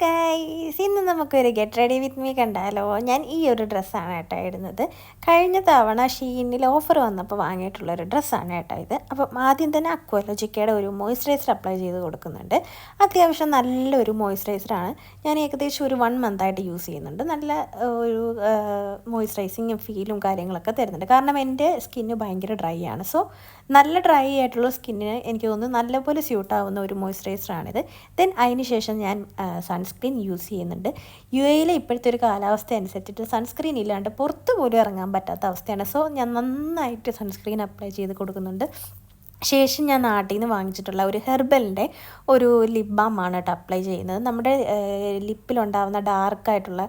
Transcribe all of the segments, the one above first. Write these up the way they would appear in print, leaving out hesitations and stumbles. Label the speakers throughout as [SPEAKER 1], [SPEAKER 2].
[SPEAKER 1] Guys, ഇന്ന് നമുക്കൊരു get ready with me കണ്ടാലോ. ഞാൻ ഈ ഒരു ഡ്രസ്സാണ് കേട്ടോ ഇടുന്നത്. കഴിഞ്ഞ തവണ ഷീനിൽ ഓഫർ വന്നപ്പോൾ വാങ്ങിയിട്ടുള്ളൊരു ഡ്രസ്സാണ് കേട്ടോ ഇത്. അപ്പം ആദ്യം തന്നെ അക്വാലോജിക്കയുടെ ഒരു മോയ്സ്ചറൈസർ അപ്ലൈ ചെയ്ത് കൊടുക്കുന്നുണ്ട്. അത്യാവശ്യം നല്ലൊരു മോയ്സ്ചറൈസറാണ്. ഞാൻ ഏകദേശം ഒരു 1 മന്തായിട്ട് യൂസ് ചെയ്യുന്നുണ്ട്. നല്ല ഒരു മോയ്സ്ചറൈസിങ്ങും ഫീലും കാര്യങ്ങളൊക്കെ തരുന്നുണ്ട്. കാരണം എൻ്റെ സ്കിന്ന് ഭയങ്കര ഡ്രൈ ആണ്. സോ നല്ല ഡ്രൈ ആയിട്ടുള്ള സ്കിന്നിന് എനിക്ക് തോന്നുന്നു നല്ലപോലെ സ്യൂട്ടാവുന്ന ഒരു മോയ്സ്ചറൈസറാണിത്. ദെൻ അതിന് ശേഷം ഞാൻ സൺസ്ക്രീൻ യൂസ് ചെയ്യുന്നുണ്ട്. UAE ഇപ്പോഴത്തെ ഒരു കാലാവസ്ഥ അനുസരിച്ചിട്ട് സൺസ്ക്രീൻ ഇല്ലാണ്ട് പുറത്ത് പോലും ഇറങ്ങാൻ പറ്റാത്ത അവസ്ഥയാണ്. സോ ഞാൻ നന്നായിട്ട് സൺസ്ക്രീൻ അപ്ലൈ ചെയ്ത് കൊടുക്കുന്നുണ്ട്. ശേഷം ഞാൻ നാട്ടിൽ നിന്ന് വാങ്ങിച്ചിട്ടുള്ള ഒരു ഹെർബലിൻ്റെ ഒരു ലിപ് ബാമാണ് കേട്ടോ അപ്ലൈ ചെയ്യുന്നത്. നമ്മുടെ ലിപ്പിലുണ്ടാകുന്ന ഡാർക്കായിട്ടുള്ള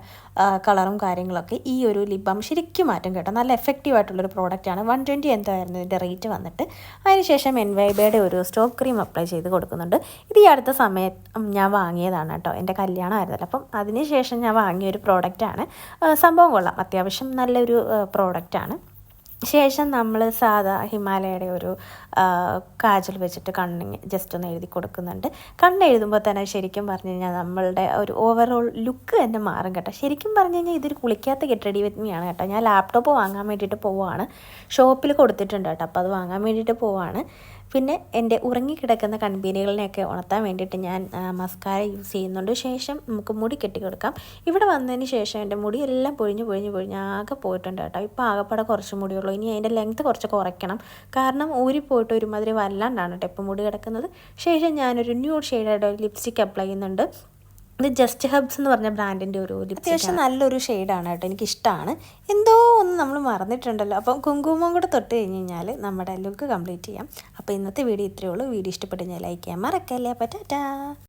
[SPEAKER 1] കളറും കാര്യങ്ങളൊക്കെ ഈ ഒരു ലിപ് ബാം ശരിക്കും മാറ്റും കേട്ടോ. നല്ല എഫക്റ്റീവായിട്ടുള്ളൊരു പ്രോഡക്റ്റാണ്. 120 എന്തായിരുന്നു ഇതിൻ്റെ റേറ്റ് വന്നിട്ട്. അതിനുശേഷം എൻവൈബയുടെ ഒരു സ്റ്റോപ്പ് ക്രീം അപ്ലൈ ചെയ്ത് കൊടുക്കുന്നുണ്ട്. ഇത് ഈ അടുത്ത സമയത്ത് ഞാൻ വാങ്ങിയതാണ് കേട്ടോ. എൻ്റെ കല്യാണമായിരുന്നല്ലോ. അപ്പം അതിന് ശേഷം ഞാൻ വാങ്ങിയൊരു പ്രോഡക്റ്റാണ്. സംഭവം കൊള്ളാം, അത്യാവശ്യം നല്ലൊരു പ്രോഡക്റ്റാണ്. ശേഷം നമ്മൾ സാധാ ഹിമാലയയുടെ ഒരു കാജൽ വെച്ചിട്ട് കണ്ണിന് ജസ്റ്റ് ഒന്ന് എഴുതി കൊടുക്കുന്നുണ്ട്. കണ്ണെഴുതുമ്പോൾ തന്നെ ശരിക്കും പറഞ്ഞു കഴിഞ്ഞാൽ നമ്മളുടെ ഒരു ഓവറോൾ ലുക്ക് തന്നെ മാറും കേട്ടോ. ശരിക്കും പറഞ്ഞു കഴിഞ്ഞാൽ ഇതൊരു കുളിക്കാത്ത ഗെറ്റ് റെഡി വിത്ത് മീ ആണ് കേട്ടോ. ഞാൻ ലാപ്ടോപ്പ് വാങ്ങാൻ വേണ്ടിയിട്ട് പോവുകയാണ്. ഷോപ്പിൽ കൊടുത്തിട്ടുണ്ട് കേട്ടോ. അപ്പോൾ അത് വാങ്ങാൻ വേണ്ടിയിട്ട് പോവുകയാണ്. പിന്നെ എൻ്റെ ഉറങ്ങിക്കിടക്കുന്ന കൺപീലികളെയൊക്കെ ഉണർത്താൻ വേണ്ടിയിട്ട് ഞാൻ മസ്കാര യൂസ് ചെയ്യുന്നുണ്ട്. ശേഷം നമുക്ക് മുടി കെട്ടിക്കൊടുക്കാം. ഇവിടെ വന്നതിന് ശേഷം എൻ്റെ മുടിയെല്ലാം പൊഴിഞ്ഞ് ആകെ പോയിട്ടുണ്ട് കേട്ടോ. ഇപ്പോൾ ആകെപ്പാടെ കുറച്ച് മുടിയുള്ളൂ. ഇനി അതിൻ്റെ ലെങ്ത്ത് കുറച്ച് കുറയ്ക്കണം. കാരണം ഊരിപ്പോയിട്ട് ഒരുമാതിരി വല്ലാണ്ടാണ് കേട്ടോ ഇപ്പോൾ മുടി കിടക്കുന്നത്. ശേഷം ഞാനൊരു ന്യൂഡ് ഷെയ്ഡായിട്ട് ലിപ്സ്റ്റിക്ക് അപ്ലൈ ചെയ്യുന്നുണ്ട്. ഇത് ജസ്റ്റ് ഹബ്സ് എന്ന് പറഞ്ഞ ബ്രാൻഡിൻ്റെ ഒരു ലിപ്സ്റ്റിക്. അത്യാവശ്യം നല്ലൊരു ഷെയ്ഡാണ് കേട്ടോ, എനിക്കിഷ്ടമാണ്. എന്തോ ഒന്ന് നമ്മൾ മറന്നിട്ടുണ്ടല്ലോ. അപ്പം കുങ്കുമം കൂടെ തൊട്ട് കഴിഞ്ഞ് കഴിഞ്ഞാൽ നമ്മുടെ ലുക്ക് കംപ്ലീറ്റ് ചെയ്യാം. അപ്പോൾ ഇന്നത്തെ വീഡിയോ ഇത്രയേ ഉള്ളൂ. വീഡിയോ ഇഷ്ടപ്പെട്ട് ഞാൻ ലൈക്ക് ചെയ്യാൻ മറക്കല്ലേ. അപ്പോൾ ടാറ്റാ.